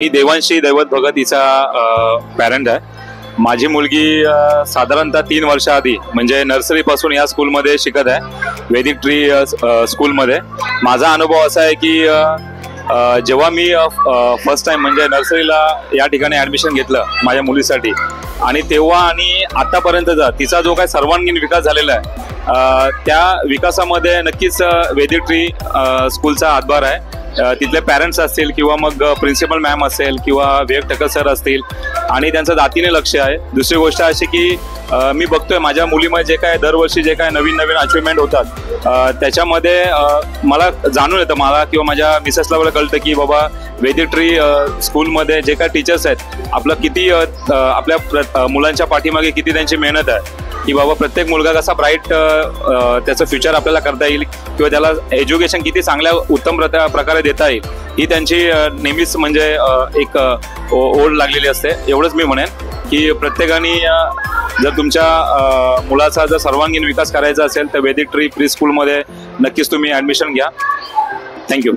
ही देवांशी दैवत भगत हिचा पॅरेंट आहे। माझी मुलगी साधारणतः 3 वर्षाआधी म्हणजे नर्सरी पासून या स्कूलमध्ये शिकत आहे, वैदिक ट्री स्कूलमध्ये। माझा अनुभव असा आहे की जेव्हा मी फर्स्ट टाइम म्हणजे नर्सरीला या ठिकाणी ॲडमिशन घेतलं माझ्या मुलीसाठी, आणि तेव्हा आणि आतापर्यंतचा तिचा जो काही सर्वांगीण विकास झालेला आहे, त्या विकासामध्ये नक्कीच वैदिक ट्री स्कूलचा हातभार आहे। तिथले पॅरेंट्स असतील किंवा मग प्रिन्सिपल मॅम असेल किंवा विवेक ठक्कर सर असतील, आणि त्यांचं जातीने लक्ष आहे। दुसरी गोष्ट अशी की मी बघतोय माझ्या मुलीमध्ये जे काय दरवर्षी जे काय नवीन नवीन अचिव्हमेंट होतात, त्याच्यामध्ये मला जाणून येतं, मला किंवा माझ्या मिसेसला मला कळतं की बाबा वैदिक ट्री स्कूलमध्ये जे काय टीचर्स आहेत, आपलं किती आपल्या मुलांच्या पाठीमागे किती त्यांची मेहनत आहे की बाबा प्रत्येक मुलगा कसा ब्राईट त्याचं फ्युचर आपल्याला करता येईल किंवा त्याला एज्युकेशन किती चांगल्या उत्तम प्रकारे देता येईल, ही त्यांची नेहमीच म्हणजे एक ओढ लागलेली असते। एवढंच मी म्हणेन की प्रत्येकाने जर तुमच्या मुलाचा जर सर्वांगीण विकास करायचा असेल तर वैदिक ट्री प्री स्कूलमध्ये नक्कीच तुम्ही ॲडमिशन घ्या। थँक्यू।